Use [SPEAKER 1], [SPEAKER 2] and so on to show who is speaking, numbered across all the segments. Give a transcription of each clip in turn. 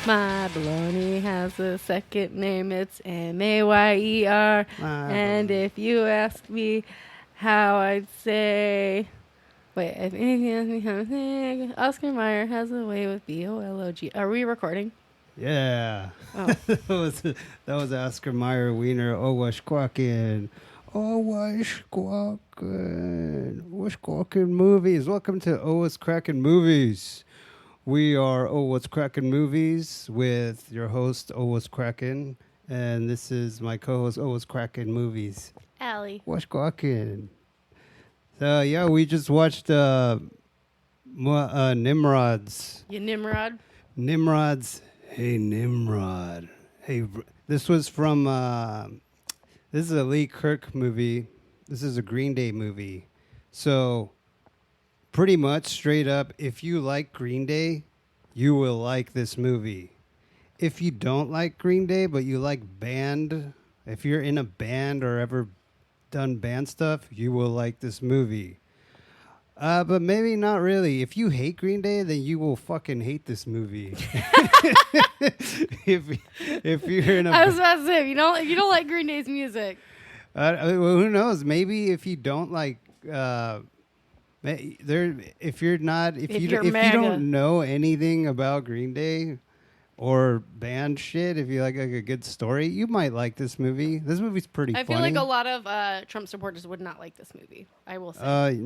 [SPEAKER 1] My baloney has a second name. It's Mayer. And if you ask me how I'd say, wait, if anything else me how to think, Oscar Mayer has a way with BOLOG. Are we recording?
[SPEAKER 2] Yeah.
[SPEAKER 1] Oh.
[SPEAKER 2] that was Oscar Mayer Wiener. Oh, was quacking. Oh, was quacking. Was quacking movies. Welcome to Oh, What's Cracking Movies. We are Oh, What's Cracking Movies with your host, Oh, What's Cracking. And this is my co-host, Oh, What's Cracking Movies.
[SPEAKER 1] Allie.
[SPEAKER 2] What's quacking? So, yeah, we just watched Nimrods.
[SPEAKER 1] You Nimrod?
[SPEAKER 2] Nimrods. Hey, Nimrod. Hey, this was from, this is a Lee Kirk movie. This is a Green Day movie. So, pretty much straight up, if you like Green Day, you will like this movie. If you don't like Green Day, but you like band, if you're in a band or ever done band stuff, you will like this movie. But maybe not really. If you hate Green Day, then you will fucking hate this movie. if you're in a,
[SPEAKER 1] I was about to say, if you don't like Green Day's music.
[SPEAKER 2] well, who knows? Maybe if you don't like, if you don't know anything about Green Day or band shit, if you like a good story, you might like this movie. This movie's pretty funny.
[SPEAKER 1] I feel like a lot of Trump supporters would not like this movie. I will say.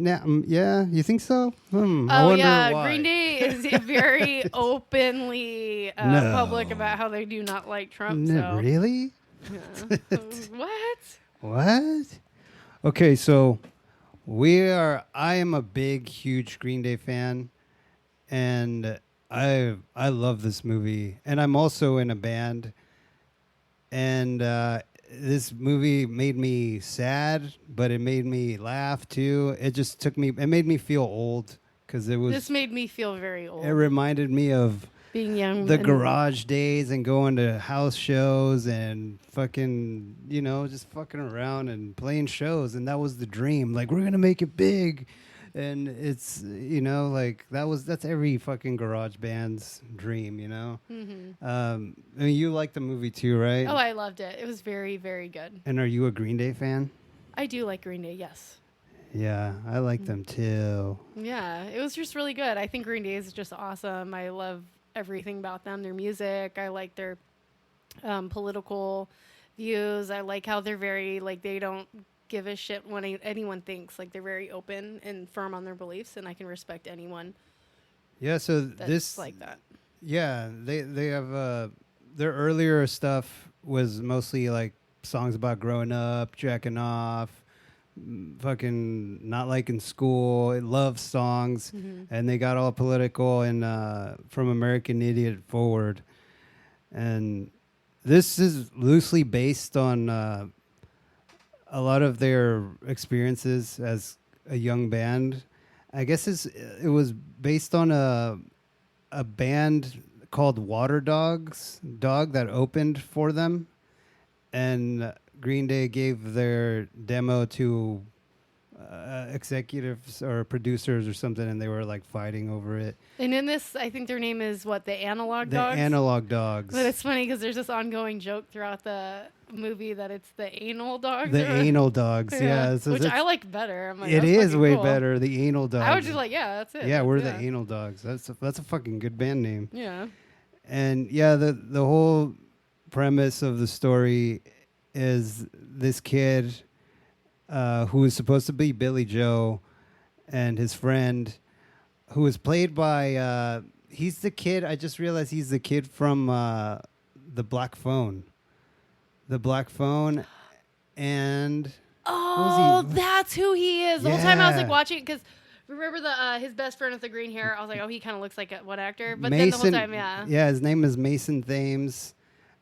[SPEAKER 2] Yeah, you think so? I
[SPEAKER 1] Oh
[SPEAKER 2] wonder
[SPEAKER 1] yeah,
[SPEAKER 2] why.
[SPEAKER 1] Green Day is very openly public about how they do not like Trump. So.
[SPEAKER 2] Really?
[SPEAKER 1] Yeah.
[SPEAKER 2] What? Okay, so I am a big, huge Green Day fan, and I love this movie, and I'm also in a band, and this movie made me sad, but it made me laugh too. It made me feel old because
[SPEAKER 1] This made me feel very old.
[SPEAKER 2] It reminded me of
[SPEAKER 1] being young,
[SPEAKER 2] the garage days and going to house shows and fucking, just fucking around and playing shows. And that was the dream. Like, we're going to make it big. And it's, that's every fucking garage band's dream, Mm-hmm. I mean, you like the movie too, right?
[SPEAKER 1] Oh, I loved it. It was very, very good.
[SPEAKER 2] And are you a Green Day fan?
[SPEAKER 1] I do like Green Day, yes.
[SPEAKER 2] Yeah, I like them too.
[SPEAKER 1] Yeah, it was just really good. I think Green Day is just awesome. I love everything about them, their music. I like their political views. I like how they're very, they don't give a shit when anyone thinks. Like, they're very open and firm on their beliefs, and I can respect anyone.
[SPEAKER 2] Yeah, so
[SPEAKER 1] that's like that.
[SPEAKER 2] Yeah, they have their earlier stuff was mostly like songs about growing up, jacking off, fucking not liking school, love songs, and they got all political and from American Idiot forward. And this is loosely based on a lot of their experiences as a young band. I guess it was based on a band called Water Dogs, that opened for them, and Green Day gave their demo to executives or producers or something, and they were like fighting over it.
[SPEAKER 1] And in this, I think their name is the Analog Dogs?
[SPEAKER 2] The Analog Dogs.
[SPEAKER 1] But it's funny because there's this ongoing joke throughout the movie that it's the Anal Dogs.
[SPEAKER 2] The Anal Dogs, yeah.
[SPEAKER 1] Which I like better. I'm like,
[SPEAKER 2] it is way
[SPEAKER 1] cool.
[SPEAKER 2] better, the Anal Dogs.
[SPEAKER 1] I was just like, yeah, that's it.
[SPEAKER 2] Yeah, we're the Anal Dogs. That's a fucking good band name.
[SPEAKER 1] Yeah.
[SPEAKER 2] And yeah, the whole premise of the story is this kid who is supposed to be Billy Joe and his friend, who is played by he's the kid. I just realized he's the kid from the Black Phone. The Black Phone, and
[SPEAKER 1] that's who he is. The whole time I was like watching it because remember his best friend with the green hair. I was like, oh, he kind of looks like what actor? But then the whole time,
[SPEAKER 2] yeah, his name is Mason Thames.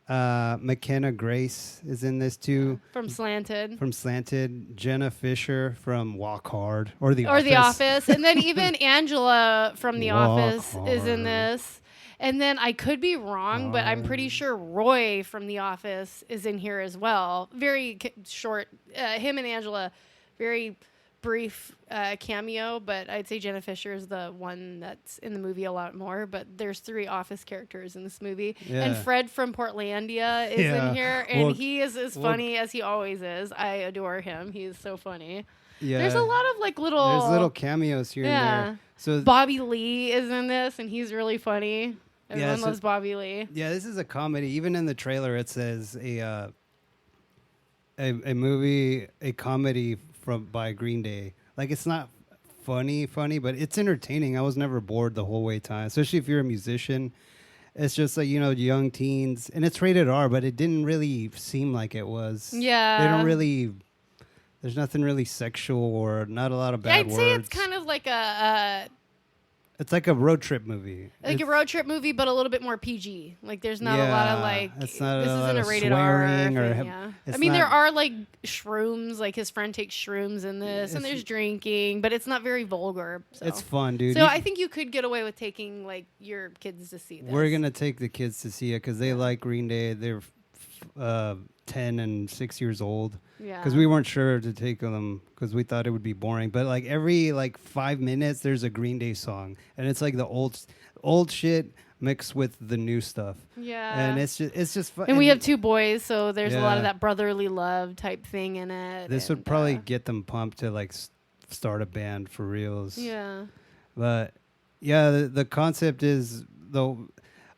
[SPEAKER 2] McKenna Grace is in this too.
[SPEAKER 1] From Slanted.
[SPEAKER 2] Jenna Fisher from Walk Hard or The
[SPEAKER 1] Office. And then even Angela from The Office is in this. And then I could be wrong, but I'm pretty sure Roy from The Office is in here as well. Very short. Him and Angela, very brief cameo, but I'd say Jenna Fisher is the one that's in the movie a lot more. But there's 3 Office characters in this movie, and Fred from Portlandia is in here, and he is as funny as he always is. I adore him. He's so funny. Yeah, there's a lot of like little
[SPEAKER 2] cameos here and there. So
[SPEAKER 1] Bobby Lee is in this, and he's really funny. Everyone loves Bobby Lee.
[SPEAKER 2] Yeah, this is a comedy. Even in the trailer, it says a movie, a comedy by Green Day. Like, it's not funny, but it's entertaining. I was never bored the whole way time, especially if you're a musician. It's just like, young teens, and it's rated R, but it didn't really seem like it was.
[SPEAKER 1] Yeah,
[SPEAKER 2] they don't really. There's nothing really sexual or not a lot of bad words.
[SPEAKER 1] I'd say it's kind of like
[SPEAKER 2] it's like a road trip movie.
[SPEAKER 1] Like a road trip movie, but a little bit more PG. Like, there's not a lot of like.
[SPEAKER 2] It's not
[SPEAKER 1] this isn't a rated R. I mean, there are like shrooms. Like, his friend takes shrooms in this, and there's drinking, but it's not very vulgar. So.
[SPEAKER 2] It's fun, dude.
[SPEAKER 1] So I think you could get away with taking like your kids to see this.
[SPEAKER 2] We're gonna take the kids to see it because they like Green Day. They're 10 and 6 years old. Yeah. Because we weren't sure to take them because we thought it would be boring. But like every 5 minutes, there's a Green Day song, and it's like the old shit mixed with the new stuff.
[SPEAKER 1] Yeah.
[SPEAKER 2] And it's just fun.
[SPEAKER 1] And we have 2 boys, so there's a lot of that brotherly love type thing in it.
[SPEAKER 2] This would probably get them pumped to like start a band for reals.
[SPEAKER 1] Yeah.
[SPEAKER 2] But yeah, the concept is though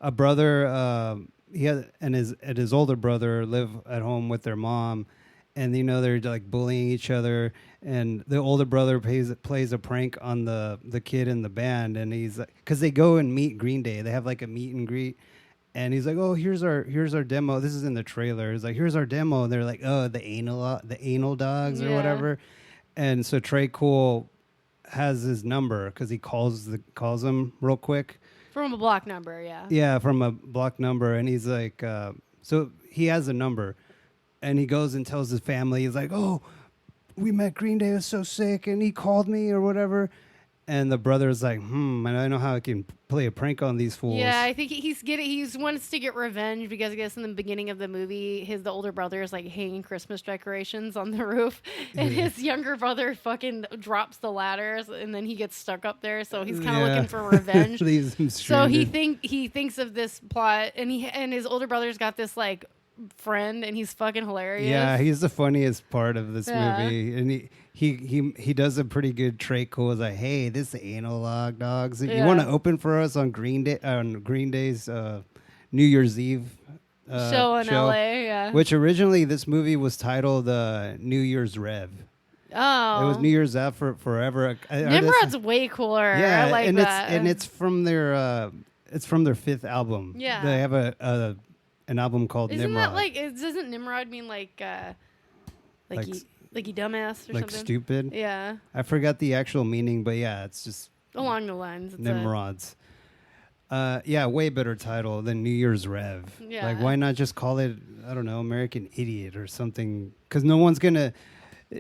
[SPEAKER 2] a brother. He and his older brother live at home with their mom, and they're like bullying each other. And the older brother plays a prank on the kid in the band, and he's like, because they go and meet Green Day, they have like a meet and greet, and he's like, oh, here's our demo. This is in the trailer. He's like, here's our demo. And they're like, oh, the anal dogs or whatever. And so Trey Cool has his number because he calls him real quick.
[SPEAKER 1] From a block number, yeah.
[SPEAKER 2] Yeah, from a block number. And he's like, so he has a number. And he goes and tells his family, he's like, oh, we met Green Day, it was so sick. And he called me or whatever. And the brother's like, I don't know how I can play a prank on these fools.
[SPEAKER 1] Yeah, I think he wants to get revenge because I guess in the beginning of the movie, the older brother is like hanging Christmas decorations on the roof, and his younger brother fucking drops the ladders, and then he gets stuck up there. So he's kind of looking for revenge. So he thinks of this plot, and his older brother's got this like friend, and he's fucking hilarious.
[SPEAKER 2] Yeah, he's the funniest part of this movie, and he does a pretty good Trey Cool. Is like, hey, this is Analog Dogs. You want to open for us on Green Day's New Year's Eve
[SPEAKER 1] show in LA? Yeah.
[SPEAKER 2] Which originally this movie was titled New Year's Rev.
[SPEAKER 1] Oh,
[SPEAKER 2] it was New Year's Eve forever.
[SPEAKER 1] Nimrod's way cooler.
[SPEAKER 2] Yeah,
[SPEAKER 1] I like
[SPEAKER 2] and
[SPEAKER 1] that.
[SPEAKER 2] It's from their 5th album.
[SPEAKER 1] Yeah,
[SPEAKER 2] they have an album called
[SPEAKER 1] Isn't
[SPEAKER 2] Nimrod.
[SPEAKER 1] That like? Doesn't Nimrod mean like you dumbass or
[SPEAKER 2] like
[SPEAKER 1] something?
[SPEAKER 2] Stupid?
[SPEAKER 1] Yeah.
[SPEAKER 2] I forgot the actual meaning, but yeah, it's just
[SPEAKER 1] along the lines. It's
[SPEAKER 2] Nimrods. Way better title than New Year's Rev.
[SPEAKER 1] Yeah.
[SPEAKER 2] Like, why not just call it, I don't know, American Idiot or something? Because no one's gonna.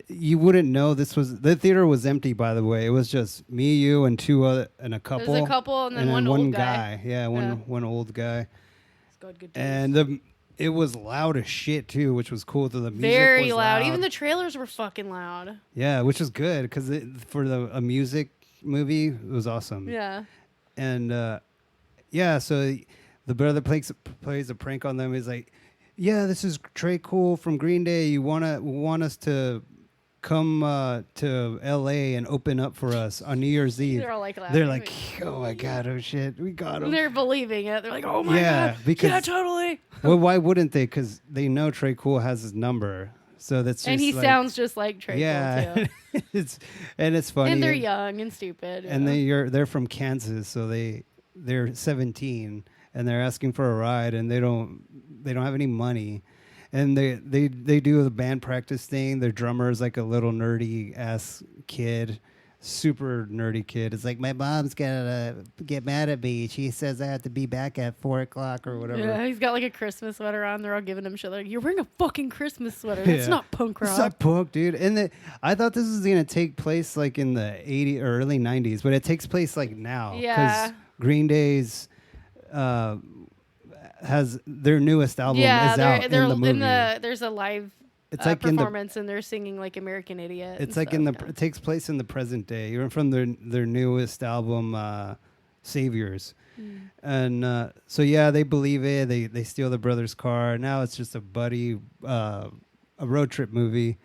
[SPEAKER 2] You wouldn't know the theater was empty, by the way. It was just me, you, and a couple.
[SPEAKER 1] There's a couple, and then one old
[SPEAKER 2] guy. Yeah, one old guy.
[SPEAKER 1] Good
[SPEAKER 2] and it was loud as shit too, which was cool. The music
[SPEAKER 1] very
[SPEAKER 2] was
[SPEAKER 1] loud. Even the trailers were fucking loud.
[SPEAKER 2] Yeah, which is good because for a music movie, it was awesome.
[SPEAKER 1] Yeah.
[SPEAKER 2] And so the brother plays a prank on them. He's like, "Yeah, this is Trey Cool from Green Day. You want us to come to LA and open up for us on New Year's Eve."
[SPEAKER 1] They're all like laughing.
[SPEAKER 2] They're like, "Oh my god, oh shit, we got him."
[SPEAKER 1] They're believing it. They're like, "Oh my god,
[SPEAKER 2] because,
[SPEAKER 1] yeah, totally."
[SPEAKER 2] Well, why wouldn't they? Because they know Trey Cool has his number, so that's just
[SPEAKER 1] and he sounds just like Trey Cool too.
[SPEAKER 2] it's funny.
[SPEAKER 1] And they're young and stupid.
[SPEAKER 2] And they're from Kansas, so they're 17 and they're asking for a ride, and they don't have any money. And they do the band practice thing. Their drummer is like a little nerdy ass kid, super nerdy kid. It's like, my mom's gonna get mad at me. She says I have to be back at 4:00 or whatever.
[SPEAKER 1] Yeah, he's got like a Christmas sweater on. They're all giving him shit. Like, you're wearing a fucking Christmas sweater. That's not punk rock.
[SPEAKER 2] It's not punk, dude. And I thought this was gonna take place like in the 80s or early 90s, but it takes place like now.
[SPEAKER 1] Yeah.
[SPEAKER 2] Because Green Day's has their newest album is out in the movie.
[SPEAKER 1] There's a live
[SPEAKER 2] It's like in the
[SPEAKER 1] performance, and they're singing like American Idiot.
[SPEAKER 2] it's
[SPEAKER 1] and
[SPEAKER 2] like in the
[SPEAKER 1] stuff,
[SPEAKER 2] it takes place in the present day, even from their newest album, Saviors. And so yeah, they believe it. They steal the brother's car. Now it's just a buddy, a road trip movie,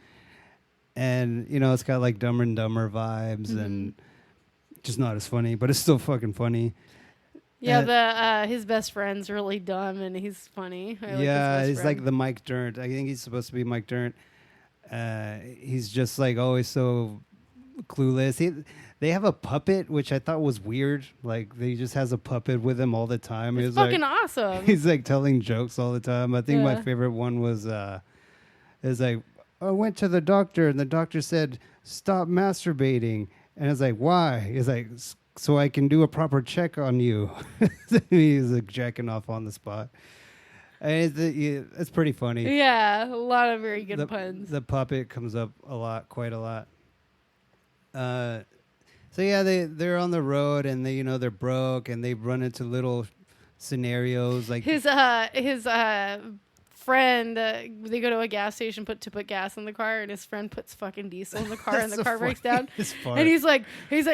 [SPEAKER 2] and you know it's got like Dumber and Dumber vibes, and just not as funny, but it's still fucking funny.
[SPEAKER 1] Yeah, the his best friend's really dumb, and he's funny. I like his
[SPEAKER 2] Yeah,
[SPEAKER 1] best
[SPEAKER 2] he's
[SPEAKER 1] friend.
[SPEAKER 2] like the Mike Dirnt. I think he's supposed to be Mike Dirnt. He's just like always so clueless. They have a puppet, which I thought was weird. Like he just has a puppet with him all the time.
[SPEAKER 1] It's
[SPEAKER 2] He's
[SPEAKER 1] fucking
[SPEAKER 2] like,
[SPEAKER 1] awesome.
[SPEAKER 2] he's like telling jokes all the time. I think my
[SPEAKER 1] Yeah.
[SPEAKER 2] favorite one was is like, I went to the doctor and the doctor said stop masturbating, and I was like, why? He's like, so I can do a proper check on you. He's like jacking off on the spot. And it's pretty funny.
[SPEAKER 1] Yeah, a lot of very good puns.
[SPEAKER 2] The puppet comes up a lot, quite a lot. So yeah, they're on the road and they're broke and they run into little scenarios like
[SPEAKER 1] His friend, they go to a gas station put gas in the car, and his friend puts fucking diesel in the car, and the car breaks down. And he's like,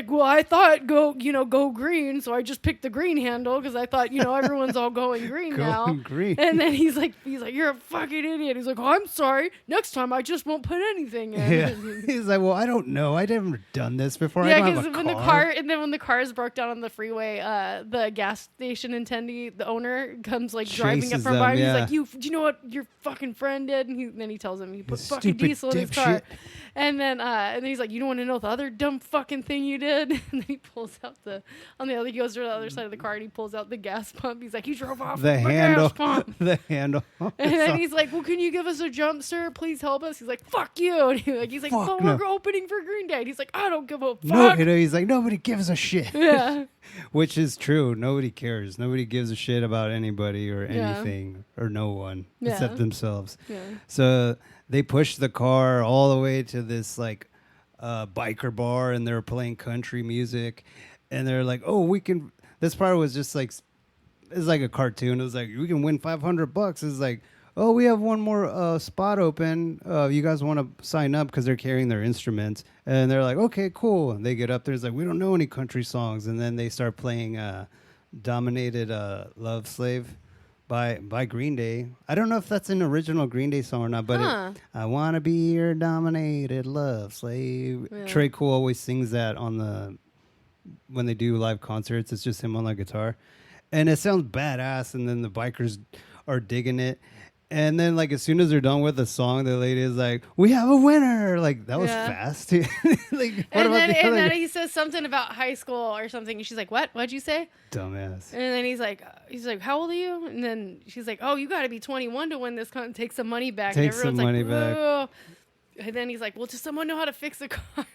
[SPEAKER 1] well, I thought go green, so I just picked the green handle because I thought everyone's all going green now.
[SPEAKER 2] green.
[SPEAKER 1] And then he's like, you're a fucking idiot. He's like, oh, I'm sorry. Next time I just won't put anything in.
[SPEAKER 2] Yeah. He's like, well, I don't know. I'd never done this before.
[SPEAKER 1] Yeah,
[SPEAKER 2] because
[SPEAKER 1] when the cars broke down on the freeway, the gas station attendee, the owner, comes like driving up
[SPEAKER 2] Chases
[SPEAKER 1] from by, and
[SPEAKER 2] them,
[SPEAKER 1] he's
[SPEAKER 2] yeah.
[SPEAKER 1] like, do you know what your fucking friend did? And then he tells him he put
[SPEAKER 2] You
[SPEAKER 1] fucking
[SPEAKER 2] stupid
[SPEAKER 1] diesel in his
[SPEAKER 2] dipshit.
[SPEAKER 1] car. And then he's like, you don't want to know the other dumb fucking thing you did? And then he pulls out he goes to the other side of the car and he pulls out the gas pump. He's like, you drove off
[SPEAKER 2] The
[SPEAKER 1] with my
[SPEAKER 2] handle.
[SPEAKER 1] gas pump.
[SPEAKER 2] The handle.
[SPEAKER 1] And then he's like, well, can you give us a jump, sir? Please help us. He's like, fuck you. And he's like,
[SPEAKER 2] Fuck
[SPEAKER 1] but
[SPEAKER 2] no.
[SPEAKER 1] we're opening for Green Day. And he's like, I don't give a fuck.
[SPEAKER 2] No, he's like, nobody gives a shit.
[SPEAKER 1] Yeah.
[SPEAKER 2] Which is true. Nobody cares. Nobody gives a shit about anybody or
[SPEAKER 1] Yeah.
[SPEAKER 2] anything or no one
[SPEAKER 1] Yeah.
[SPEAKER 2] except themselves.
[SPEAKER 1] Yeah.
[SPEAKER 2] So they push the car all the way to this like biker bar, and they're playing country music, and they're like, "Oh, we can." This part was just like it's like a cartoon. It was like, "We can win $500." It's like, "Oh, we have one more spot open. You guys want to sign up?" Because they're carrying their instruments, and they're like, "Okay, cool." And they get up there. It's like, "We don't know any country songs," and then they start playing "Dominated Love Slave." By Green Day. I don't know if that's an original Green Day song or not, but I want to be your dominated love slave.
[SPEAKER 1] Yeah.
[SPEAKER 2] Trey Cool always sings that when they do live concerts. It's just him on the guitar. And it sounds badass, and then the bikers are digging it. And then, like, as soon as they're done with the song, the lady is like, "We have a winner!" Like, that was fast. Like,
[SPEAKER 1] And then he says something about high school or something. And she's like, "What? What'd you say?"
[SPEAKER 2] Dumbass.
[SPEAKER 1] And then he's like, "How old are you?" And then she's like, "Oh, you got to be 21 to win this. Take some money back."
[SPEAKER 2] Take
[SPEAKER 1] and
[SPEAKER 2] some
[SPEAKER 1] everyone's
[SPEAKER 2] money
[SPEAKER 1] like,
[SPEAKER 2] back.
[SPEAKER 1] "Whoa." And then he's like, "Well, does someone know how to fix a car?"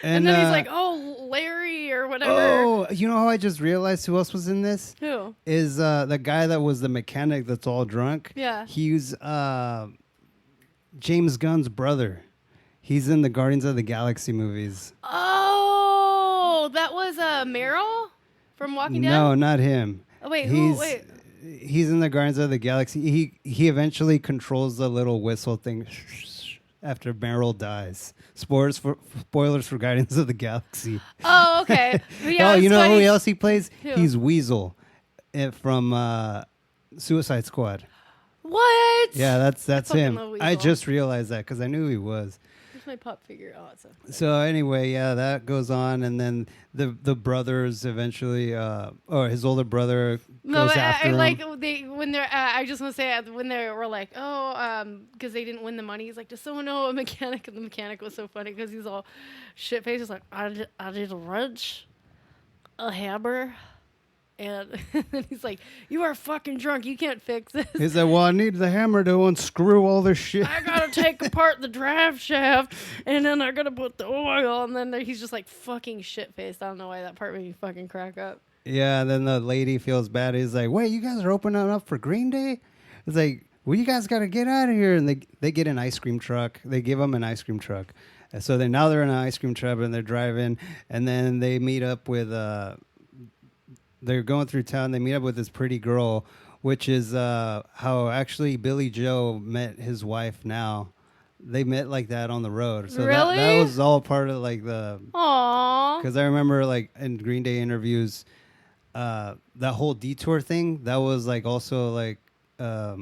[SPEAKER 2] And
[SPEAKER 1] then he's like, "Oh, Larry or whatever."
[SPEAKER 2] "Oh, you know how I just realized who else was in this?
[SPEAKER 1] Who?
[SPEAKER 2] Is the guy that was the mechanic that's all drunk.
[SPEAKER 1] Yeah.
[SPEAKER 2] He's James Gunn's brother. He's in the Guardians of the Galaxy movies.
[SPEAKER 1] Oh, that was Meryl from Walking Dead.
[SPEAKER 2] No, not him.
[SPEAKER 1] Oh, wait,
[SPEAKER 2] He's- He's in the Guardians of the Galaxy. He eventually controls the little whistle thing after Meryl dies. Spoilers for Guardians of the Galaxy.
[SPEAKER 1] Oh, okay. Yeah,
[SPEAKER 2] Oh, you
[SPEAKER 1] it's
[SPEAKER 2] know
[SPEAKER 1] funny.
[SPEAKER 2] who else he plays?
[SPEAKER 1] Who?
[SPEAKER 2] He's Weasel from Suicide Squad.
[SPEAKER 1] What?
[SPEAKER 2] Yeah, that's
[SPEAKER 1] fucking
[SPEAKER 2] him.
[SPEAKER 1] love
[SPEAKER 2] I
[SPEAKER 1] Weasel.
[SPEAKER 2] just realized that because I knew he was.
[SPEAKER 1] Here's my pop figure. Oh, it's a...
[SPEAKER 2] So anyway, yeah, that goes on, and then the brothers eventually, or his older brother
[SPEAKER 1] No,
[SPEAKER 2] goes
[SPEAKER 1] but
[SPEAKER 2] after
[SPEAKER 1] I
[SPEAKER 2] him.
[SPEAKER 1] like when they're. I just want to say when they were like, because they didn't win the money. He's like, does someone know a mechanic? And the mechanic was so funny because he's all shit faced. He's like, I did a wrench, a hammer, and then he's like, you are fucking drunk. You can't fix this.
[SPEAKER 2] He said, "Well, I need the hammer to unscrew all this shit."
[SPEAKER 1] I gotta take apart the drive shaft, and then I gotta put the oil. And then he's just like fucking shit faced. I don't know why that part made me fucking crack up.
[SPEAKER 2] Yeah, and then the lady feels bad. He's like, "Wait, you guys are opening up for Green Day?" It's like, "Well, you guys got to get out of here." And they get an ice cream truck. They give them an ice cream truck. And so now they're in an ice cream truck and they're driving. And then they meet up with they're going through town. They meet up with this pretty girl, which is how actually Billy Joe met his wife now. they met like that on the road. So
[SPEAKER 1] Really?
[SPEAKER 2] that was all part of like the.
[SPEAKER 1] Aww.
[SPEAKER 2] Because I remember like in Green Day interviews, that whole detour thing, that was like also like a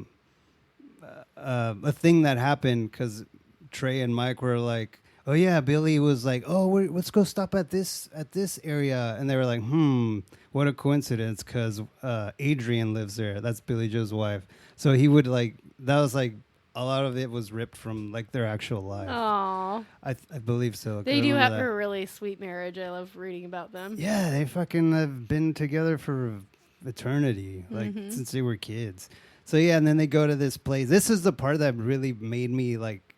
[SPEAKER 2] thing that happened because Trey and Mike were like, oh yeah, Billy was like, oh, let's go stop at this area, and they were like, what a coincidence, because Adrian lives there. That's Billy Joe's wife. So he would like, that was like, a lot of it was ripped from like their actual life.
[SPEAKER 1] Aww.
[SPEAKER 2] I believe so.
[SPEAKER 1] They do have
[SPEAKER 2] that.
[SPEAKER 1] a really sweet marriage. I love reading about them.
[SPEAKER 2] Yeah, they fucking have been together for eternity, like since they were kids. So yeah, and then they go to this place. This is the part that really made me like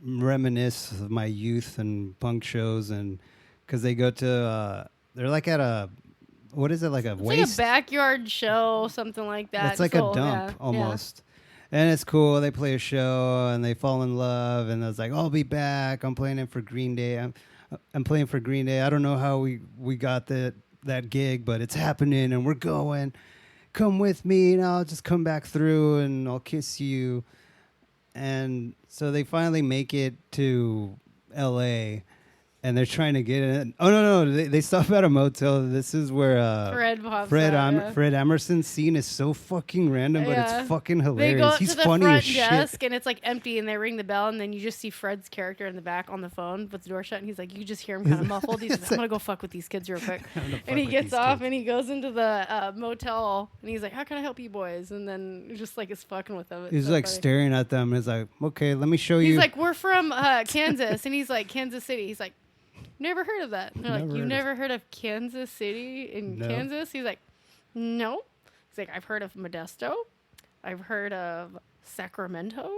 [SPEAKER 2] reminisce of my youth and punk shows, and because they go to they're like at a, what is it, like a
[SPEAKER 1] It's
[SPEAKER 2] waste?
[SPEAKER 1] like a backyard show, something like that.
[SPEAKER 2] It's like a dump almost. And it's cool. They play a show and they fall in love, and it's like, I'll be back. I'm playing it for Green Day. I'm playing for Green Day. I don't know how we got that gig, but it's happening and we're going. Come with me and I'll just come back through and I'll kiss you. And so they finally make it to LA, and they're trying to get in. Oh no, they stop at a motel. This is where
[SPEAKER 1] Fred pops
[SPEAKER 2] Fred
[SPEAKER 1] out,
[SPEAKER 2] Fred Emerson's scene is so fucking random, but it's fucking hilarious.
[SPEAKER 1] They go up
[SPEAKER 2] He's
[SPEAKER 1] to the
[SPEAKER 2] funny
[SPEAKER 1] front
[SPEAKER 2] as shit.
[SPEAKER 1] desk and it's like empty, and they ring the bell, and then you just see Fred's character in the back on the phone with the door shut, and he's like, you just hear him kind of muffled. He's like, I'm gonna go fuck with these kids real quick. And he gets off and he goes into the motel, and he's like, how can I help you boys? And then just like is fucking with them. It's
[SPEAKER 2] He's
[SPEAKER 1] so
[SPEAKER 2] like
[SPEAKER 1] funny.
[SPEAKER 2] staring at them. And he's like, okay, let me show you.
[SPEAKER 1] He's like, we're from Kansas, and he's like, Kansas City. He's like, never heard of that. And they're like, you've never heard of Kansas City in Kansas? He's like, no. He's like, I've heard of Modesto. I've heard of Sacramento.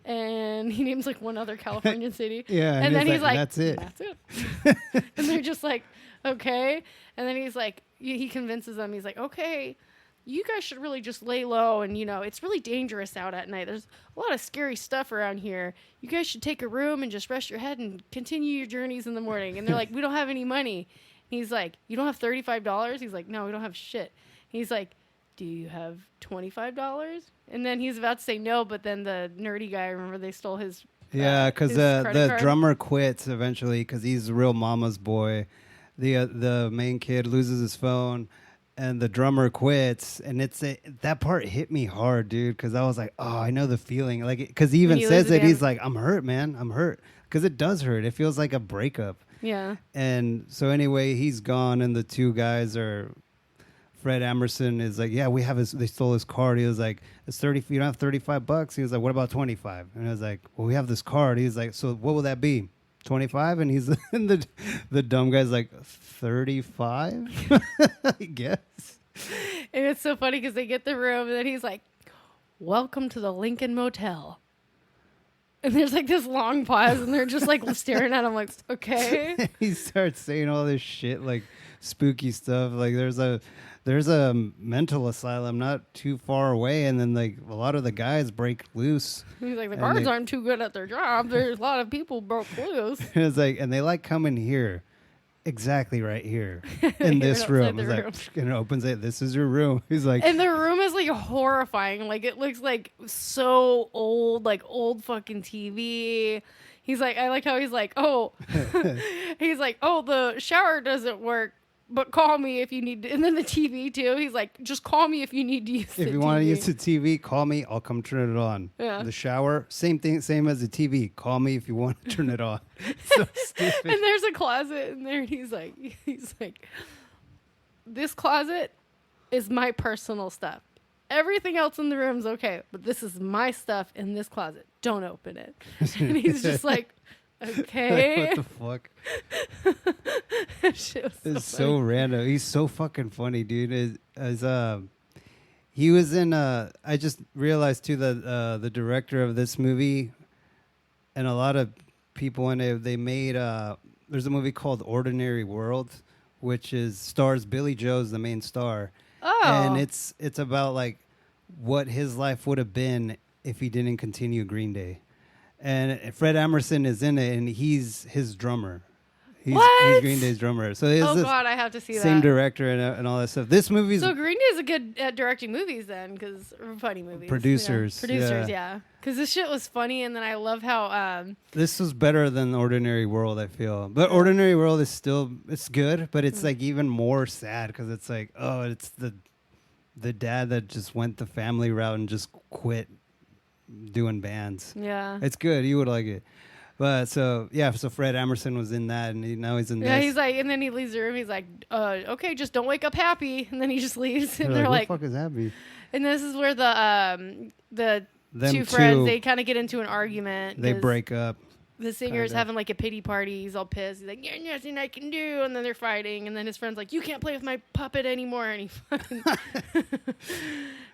[SPEAKER 1] And he names like one other Californian city.
[SPEAKER 2] Yeah,
[SPEAKER 1] And then he's like,
[SPEAKER 2] that's it.
[SPEAKER 1] That's it. And they're just like, okay. And then he's like, he convinces them. He's like, okay, you guys should really just lay low, and it's really dangerous out at night. There's a lot of scary stuff around here. You guys should take a room and just rest your head and continue your journeys in the morning. And they're like, we don't have any money. And he's like, you don't have $35? He's like, no, we don't have shit. He's like, do you have $25? And then he's about to say no, but then the nerdy guy, remember, they stole his
[SPEAKER 2] because
[SPEAKER 1] his credit
[SPEAKER 2] the
[SPEAKER 1] card?
[SPEAKER 2] drummer quits eventually because he's a real mama's boy. The main kid loses his phone, and the drummer quits, and that part hit me hard, dude, because I was like, oh, I know the feeling, like, because he even says it. He's like, I'm hurt, man, I'm hurt, because it does hurt. It feels like a breakup.
[SPEAKER 1] Yeah.
[SPEAKER 2] And so anyway, he's gone, and the two guys are. Fred Emerson is like, yeah, they stole his card. He was like, it's 30. You don't have $35. He was like, what about 25? And I was like, well, we have this card. He's like, so what will that be? 25? And he's and the dumb guy's like, 35? I guess.
[SPEAKER 1] And it's so funny because they get the room, and then he's like, welcome to the Lincoln Motel. And there's like this long pause, and they're just like staring at him like, okay.
[SPEAKER 2] He starts saying all this shit, like spooky stuff. Like there's a mental asylum not too far away, and then like a lot of the guys break loose.
[SPEAKER 1] He's like, the guards aren't too good at their job. There's a lot of people broke loose.
[SPEAKER 2] And it's like, and they like coming here. Exactly right here in this room. It's like, and it opens it. This is your room. He's like,
[SPEAKER 1] and the room is like horrifying. Like it looks like so old, like old fucking TV. He's like, I like how he's like, oh, he's like, oh, the shower doesn't work, but call me if you need to. And then the TV too. He's like, just call me if you need to use the TV.
[SPEAKER 2] If you want to use the TV, call me. I'll come turn it on.
[SPEAKER 1] Yeah.
[SPEAKER 2] The shower, same thing, same as the TV. Call me if you want to turn it on. So stupid.
[SPEAKER 1] And there's a closet in there, and he's like, this closet is my personal stuff. Everything else in the room's okay, but this is my stuff in this closet. Don't open it. And he's just like, okay.
[SPEAKER 2] Like, what the fuck?
[SPEAKER 1] Shit was
[SPEAKER 2] It's
[SPEAKER 1] so
[SPEAKER 2] so
[SPEAKER 1] funny.
[SPEAKER 2] random. He's so fucking funny, dude. He was in. I just realized too that the director of this movie, and a lot of people in it, they made. There's a movie called Ordinary World, which stars Billy Joe's the main star.
[SPEAKER 1] Oh.
[SPEAKER 2] And it's about like what his life would have been if he didn't continue Green Day. And Fred Emerson is in it, and he's his drummer. He's
[SPEAKER 1] What?
[SPEAKER 2] Green Day's drummer. So it's
[SPEAKER 1] Oh
[SPEAKER 2] the
[SPEAKER 1] God, I have to see
[SPEAKER 2] same
[SPEAKER 1] that.
[SPEAKER 2] director and all that stuff. This movie's
[SPEAKER 1] So Green Day is a good at directing movies then, because funny movies.
[SPEAKER 2] Producers,
[SPEAKER 1] Producers, yeah. Because this shit was funny, and then I love how
[SPEAKER 2] this was better than Ordinary World, I feel. But Ordinary World is still it's good, but it's like even more sad because it's like, oh, it's the dad that just went the family route and just quit doing bands.
[SPEAKER 1] yeah.
[SPEAKER 2] It's good. You would like it. But so Fred Emerson was in that, and now he's in
[SPEAKER 1] Yeah,
[SPEAKER 2] this.
[SPEAKER 1] he's like, and then he leaves the room. He's like, okay, just don't wake up happy. And then he just leaves. And
[SPEAKER 2] They're
[SPEAKER 1] they're like,
[SPEAKER 2] what the fuck is happy?
[SPEAKER 1] and this is where the
[SPEAKER 2] Them
[SPEAKER 1] two friends,
[SPEAKER 2] two,
[SPEAKER 1] they kind of get into an argument.
[SPEAKER 2] they
[SPEAKER 1] 'cause
[SPEAKER 2] break up.
[SPEAKER 1] The singer's
[SPEAKER 2] kinda.
[SPEAKER 1] having like a pity party. He's all pissed. He's like, "There's nothing I can do." And then they're fighting. And then his friend's like, "You can't play with my puppet anymore." And he fucking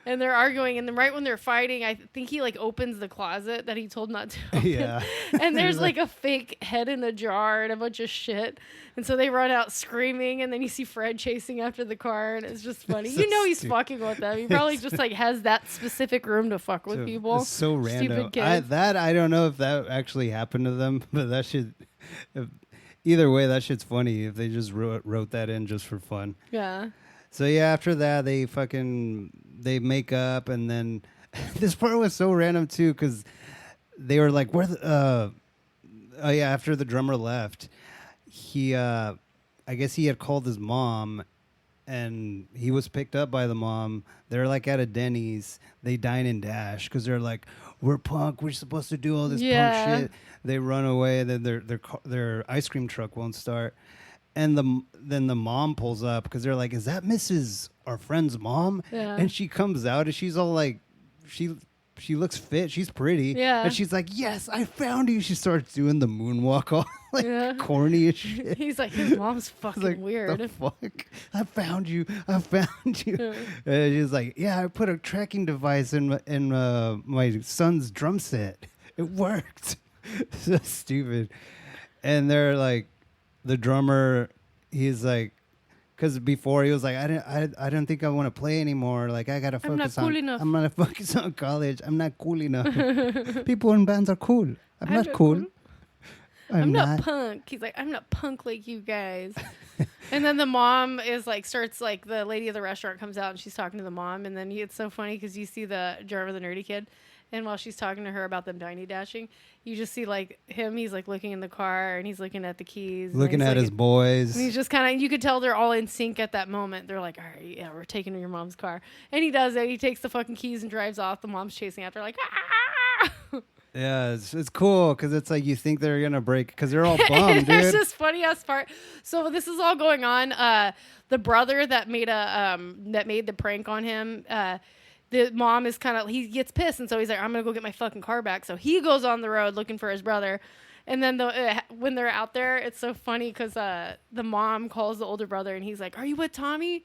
[SPEAKER 1] and they're arguing. And then right when they're fighting, I think he like opens the closet that he told not to open.
[SPEAKER 2] Yeah.
[SPEAKER 1] And there's like a fake head in a jar and a bunch of shit. And so they run out screaming. And then you see Fred chasing after the car. And it's just funny.
[SPEAKER 2] So
[SPEAKER 1] you know he's
[SPEAKER 2] stupid.
[SPEAKER 1] fucking with them. He probably just like has that specific room to fuck with people.
[SPEAKER 2] It's so random.
[SPEAKER 1] Stupid kids.
[SPEAKER 2] I don't know if that actually happened to them, but that should. Either way, that shit's funny if they just wrote that in just for fun.
[SPEAKER 1] Yeah.
[SPEAKER 2] So yeah, after that they make up, and then this part was so random too because they were like, after the drummer left, he I guess he had called his mom, and he was picked up by the mom. They're like at a Denny's. They dine and dash because they're like, we're punk. We're supposed to do all this punk shit. They run away. Then their ice cream truck won't start. And then the mom pulls up because they're like, is that Mrs. our friend's mom?
[SPEAKER 1] Yeah.
[SPEAKER 2] And she comes out and she's all like, she looks fit. She's pretty.
[SPEAKER 1] Yeah.
[SPEAKER 2] And she's like, yes, I found you. She starts doing the moonwalk all like
[SPEAKER 1] Yeah.
[SPEAKER 2] corny as shit.
[SPEAKER 1] He's like, his mom's
[SPEAKER 2] It's
[SPEAKER 1] fucking
[SPEAKER 2] like,
[SPEAKER 1] weird.
[SPEAKER 2] the fuck? I found you. I found you.
[SPEAKER 1] Yeah.
[SPEAKER 2] And she's like, yeah, I put a tracking device in my son's drum set. It worked. So stupid. And they're like, the drummer, he's like, because before he was like, I don't think I want to play anymore. Like I gotta focus
[SPEAKER 1] not cool enough.
[SPEAKER 2] I'm gonna focus on college. I'm not cool enough. People in bands are cool. I'm not cool.
[SPEAKER 1] I'm not punk. He's like, I'm not punk like you guys. And then the mom is like, starts like, the lady of the restaurant comes out and she's talking to the mom. And then it's so funny because you see the drummer, the nerdy kid. And while she's talking to her about them diny dashing, you just see like him, he's like looking in the car and he's looking at the keys.
[SPEAKER 2] Looking at his boys.
[SPEAKER 1] And he's just kind of, you could tell they're all in sync at that moment. They're like, all right, yeah, we're taking your mom's car. And he does it. He takes the fucking keys and drives off. The mom's chasing after, like, ah!
[SPEAKER 2] Yeah, it's cool because it's like you think they're gonna break because they're all bummed,
[SPEAKER 1] There's
[SPEAKER 2] dude.
[SPEAKER 1] this funny ass part. So this is all going on. The brother that made the prank on him. The mom is kind of, he gets pissed, and so he's like, I'm gonna go get my fucking car back. So he goes on the road looking for his brother. And then when they're out there, it's so funny because the mom calls the older brother, and he's like, "Are you with Tommy?"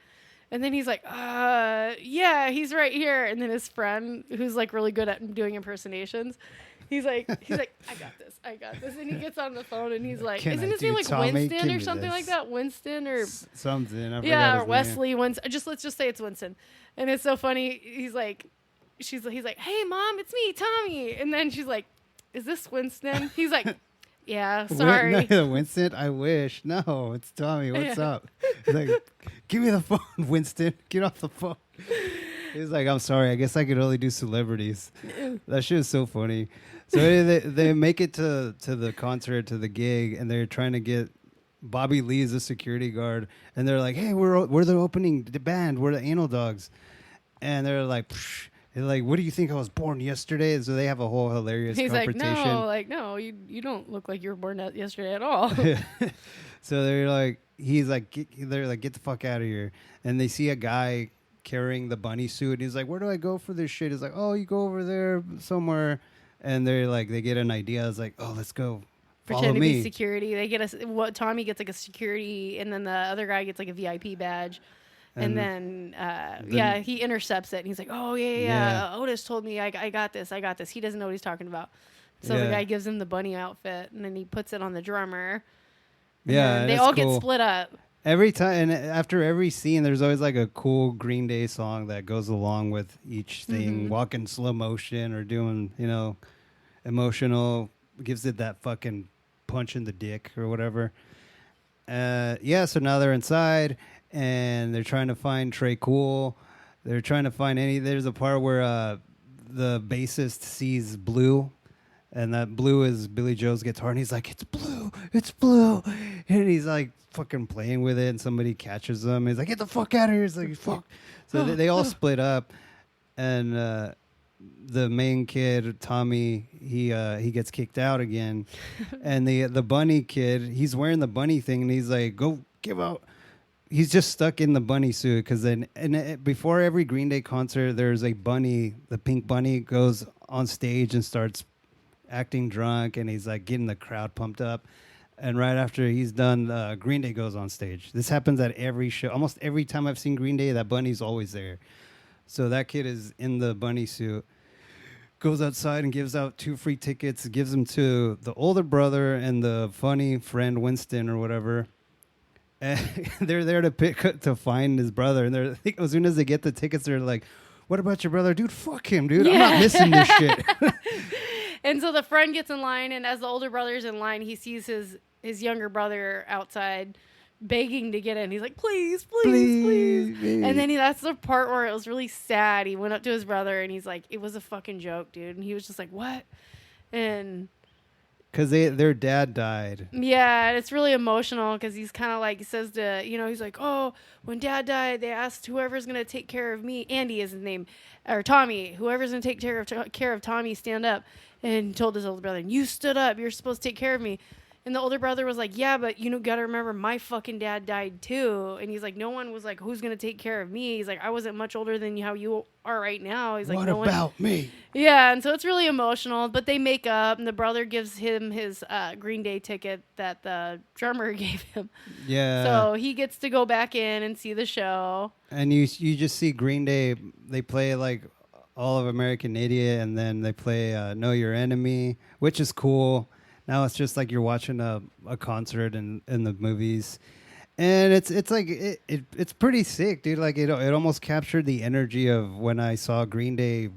[SPEAKER 1] And then he's like, "Yeah, he's right here." And then his friend, who's like really good at doing impersonations, he's like, I got this. And he gets on the phone, and he's like,
[SPEAKER 2] Can
[SPEAKER 1] isn't
[SPEAKER 2] I
[SPEAKER 1] his
[SPEAKER 2] do
[SPEAKER 1] name like
[SPEAKER 2] Tommy?
[SPEAKER 1] Winston
[SPEAKER 2] Give
[SPEAKER 1] or
[SPEAKER 2] me
[SPEAKER 1] something
[SPEAKER 2] this.
[SPEAKER 1] like that? Winston or
[SPEAKER 2] Something. I forgot
[SPEAKER 1] yeah,
[SPEAKER 2] his
[SPEAKER 1] or
[SPEAKER 2] name.
[SPEAKER 1] Wesley Winston. Let's just say it's Winston. And it's so funny. He's like, he's like, "Hey, Mom, it's me, Tommy." And then she's like, "Is this Winston?" He's like, "Yeah, sorry."
[SPEAKER 2] Winston, I wish. No, it's Tommy. What's up? He's like, give me the phone, Winston. Get off the phone. He's like, I'm sorry. I guess I could only do celebrities. That shit is so funny. So they make it to the concert, to the gig, and they're trying to get Bobby Lee's a security guard, and they're like, "Hey, we're the opening the band. We're the Anal Dogs," and they're like. Psh. They're like, what do you think I was born yesterday? So they have a whole hilarious
[SPEAKER 1] He's
[SPEAKER 2] confrontation.
[SPEAKER 1] like, no, you don't look like you were born yesterday at all.
[SPEAKER 2] So they're like, they're like, get the fuck out of here. And they see a guy carrying the bunny suit. He's like, where do I go for this shit? He's like, oh, you go over there somewhere. And they're like, they get an idea. It's like, oh, let's go.
[SPEAKER 1] Pretend to
[SPEAKER 2] me.
[SPEAKER 1] be security. They get Tommy gets like a security, and then the other guy gets like a VIP badge. And then he intercepts it. And he's like, oh, yeah. Otis told me I got this. He doesn't know what he's talking about. So the guy gives him the bunny outfit, and then he puts it on the drummer.
[SPEAKER 2] Yeah,
[SPEAKER 1] they all get split up.
[SPEAKER 2] Every time, and after every scene, there's always like a cool Green Day song that goes along with each thing.
[SPEAKER 1] Mm-hmm.
[SPEAKER 2] Walking slow motion or doing, emotional, gives it that fucking punch in the dick or whatever. Yeah, so now they're inside and they're trying to find Trey Cool. They're trying to find any. There's a part where the bassist sees Blue, and that Blue is Billy Joe's guitar, and he's like, "It's blue, it's blue," and he's like fucking playing with it, and somebody catches him. He's like, "Get the fuck out of here!" He's like, "Fuck." So they all split up, and the main kid Tommy he gets kicked out again, and the bunny kid, he's wearing the bunny thing, and he's like, "Go give out." He's just stuck in the bunny suit because before every Green Day concert, there's a bunny. The pink bunny goes on stage and starts acting drunk, and he's like getting the crowd pumped up. And right after he's done, Green Day goes on stage. This happens at every show. Almost every time I've seen Green Day, that bunny's always there. So that kid is in the bunny suit, goes outside and gives out 2 free tickets, gives them to the older brother and the funny friend Winston or whatever. And they're there to find his brother. And they're as soon as they get the tickets, they're like, "What about your brother, dude? Fuck him, dude. I'm not missing this shit."
[SPEAKER 1] And so the friend gets in line, and as the older brother's in line, he sees his younger brother outside begging to get in. He's like, "Please, please, please." And then that's the part where it was really sad. He went up to his brother, and he's like, "It was a fucking joke, dude." And he was just like, "What?" And
[SPEAKER 2] because their dad died.
[SPEAKER 1] Yeah, and it's really emotional because he's kind of like, he says to, he's like, "Oh, when Dad died, they asked whoever's going to take care of me." Andy is his name, or Tommy. "Whoever's going to take care of Tommy, stand up." And he told his older brother, "You stood up. You're supposed to take care of me." And the older brother was like, "Yeah, but got to remember, my fucking dad died too." And he's like, "No one was like, who's going to take care of me?" He's like, "I wasn't much older than how you are right now." He's like,
[SPEAKER 2] "What
[SPEAKER 1] "No
[SPEAKER 2] about me?"
[SPEAKER 1] Yeah, and so it's really emotional, but they make up, and the brother gives him his Green Day ticket that the drummer gave him.
[SPEAKER 2] Yeah.
[SPEAKER 1] So he gets to go back in and see the show.
[SPEAKER 2] And you just see Green Day, they play like All of American Idiot, and then they play Know Your Enemy, which is cool. Now it's just like you're watching a concert in the movies. And it's like it's pretty sick, dude. Like it almost captured the energy of when I saw Green Day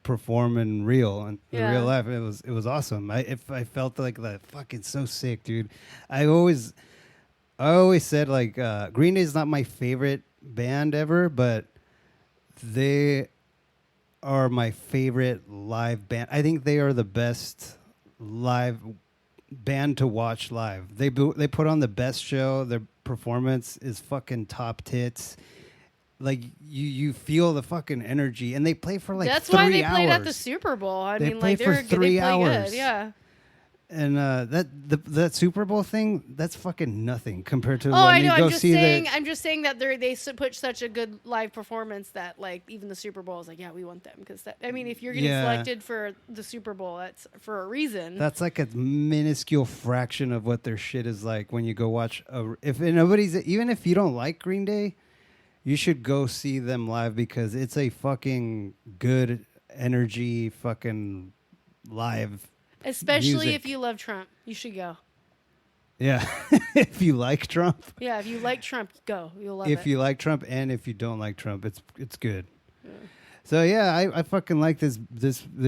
[SPEAKER 2] perform in real life. It was awesome. I felt like that fucking so sick, dude. I always said like Green Day is not my favorite band ever, but they are my favorite live band. I think they are the best live band to watch live. They put on the best show. Their performance is fucking top tits. Like you feel the fucking energy, and they play for like 3 hours.
[SPEAKER 1] That's why they played at the Super Bowl. I mean, like
[SPEAKER 2] for 3 hours.
[SPEAKER 1] Good. Yeah.
[SPEAKER 2] And that Super Bowl thing, that's fucking nothing compared to
[SPEAKER 1] when
[SPEAKER 2] I
[SPEAKER 1] know.
[SPEAKER 2] you go see
[SPEAKER 1] I'm just saying that they put such a good live performance that like even the Super Bowl is like, yeah, we want them because if you're getting selected for the Super Bowl, that's for a reason.
[SPEAKER 2] That's like a minuscule fraction of what their shit is like when you go watch. Even if you don't like Green Day, you should go see them live because it's a fucking good energy fucking live.
[SPEAKER 1] Especially
[SPEAKER 2] music.
[SPEAKER 1] If you love Trump, you should go.
[SPEAKER 2] Yeah. If you like Trump.
[SPEAKER 1] Yeah, if you like Trump, go. You'll love it.
[SPEAKER 2] If you like Trump and if you don't like Trump, it's good. Yeah. So yeah, I fucking like this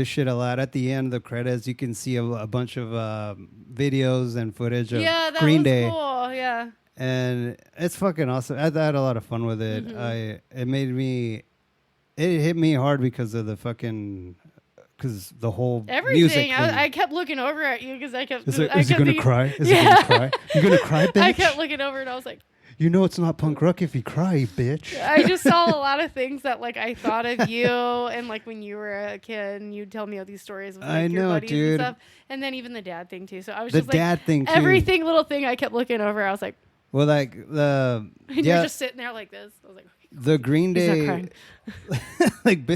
[SPEAKER 2] shit a lot. At the end of the credits, you can see a bunch of videos and footage of Green Day.
[SPEAKER 1] Cool. Yeah.
[SPEAKER 2] And it's fucking awesome. I had a lot of fun with it. Mm-hmm. It hit me hard because of the fucking. Because the whole
[SPEAKER 1] everything, I kept looking over at you because I kept.
[SPEAKER 2] Is he gonna cry? Is he gonna cry? You gonna cry, bitch?
[SPEAKER 1] I kept looking over and I was like,
[SPEAKER 2] it's not punk rock if you cry, bitch.
[SPEAKER 1] I just saw a lot of things that like I thought of you, and like when you were a kid, and you'd tell me all these stories of like, your buddies
[SPEAKER 2] dude.
[SPEAKER 1] and stuff, and then even the dad thing too. So I was
[SPEAKER 2] the
[SPEAKER 1] just like,
[SPEAKER 2] dad thing too.
[SPEAKER 1] Everything little thing I kept looking over. I was like,
[SPEAKER 2] well, like
[SPEAKER 1] you're just sitting there like this. I was like.
[SPEAKER 2] The Green Day, like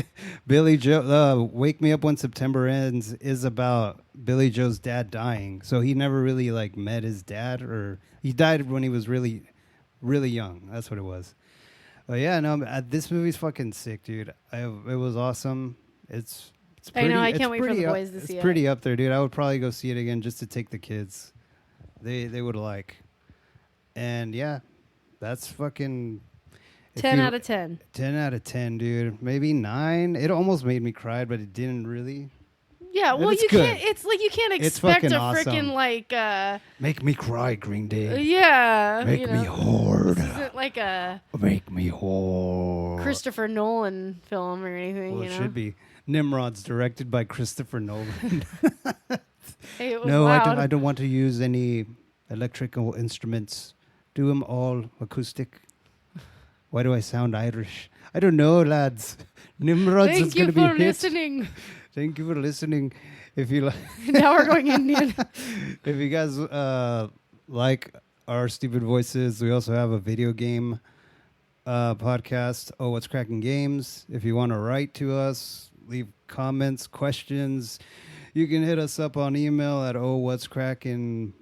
[SPEAKER 2] Billy Joe, Wake Me Up When September Ends is about Billy Joe's dad dying. So he never really like met his dad, or he died when he was really, really young. That's what it was. But yeah, no, this movie's fucking sick, dude. It was awesome. It's pretty,
[SPEAKER 1] I know. I can't wait for the boys to see it.
[SPEAKER 2] It's pretty up there, dude. I would probably go see it again just to take the kids. They would like. And yeah, that's fucking...
[SPEAKER 1] 10 out of 10.
[SPEAKER 2] 10 out of 10, dude. Maybe 9. It almost made me cry, but it didn't really.
[SPEAKER 1] Yeah, well,
[SPEAKER 2] it's
[SPEAKER 1] you
[SPEAKER 2] good.
[SPEAKER 1] can't. It's like you can't
[SPEAKER 2] It's
[SPEAKER 1] expect
[SPEAKER 2] fucking
[SPEAKER 1] a
[SPEAKER 2] awesome.
[SPEAKER 1] freaking like.
[SPEAKER 2] Make me cry, Green Day.
[SPEAKER 1] Yeah,
[SPEAKER 2] Make
[SPEAKER 1] you
[SPEAKER 2] me
[SPEAKER 1] know,
[SPEAKER 2] hard.
[SPEAKER 1] this isn't like a
[SPEAKER 2] Make me hard.
[SPEAKER 1] Christopher Nolan film or anything.
[SPEAKER 2] Well,
[SPEAKER 1] you
[SPEAKER 2] it
[SPEAKER 1] know?
[SPEAKER 2] should be. Nimrods, directed by Christopher Nolan.
[SPEAKER 1] Hey, it was
[SPEAKER 2] No,
[SPEAKER 1] loud.
[SPEAKER 2] I don't want to use any electrical instruments. Do them all acoustic. Why do I sound Irish? I don't know, lads. Nimrods is
[SPEAKER 1] Thank
[SPEAKER 2] going
[SPEAKER 1] you
[SPEAKER 2] to be a
[SPEAKER 1] for
[SPEAKER 2] hit.
[SPEAKER 1] listening.
[SPEAKER 2] Thank you for listening. If you
[SPEAKER 1] Now we're going Indian.
[SPEAKER 2] if you guys like our stupid voices, we also have a video game podcast. Oh, what's cracking games? If you want to write to us, leave comments, questions, you can hit us up on email at what's cracking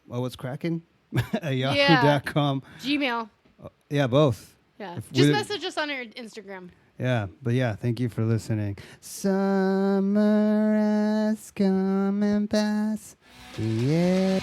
[SPEAKER 2] at yahoo.com.
[SPEAKER 1] Gmail.
[SPEAKER 2] Yeah, both.
[SPEAKER 1] Yeah.
[SPEAKER 2] If
[SPEAKER 1] Just
[SPEAKER 2] we-
[SPEAKER 1] message us on our Instagram.
[SPEAKER 2] Yeah, but yeah, thank you for listening. Summer has come and passed. Yeah.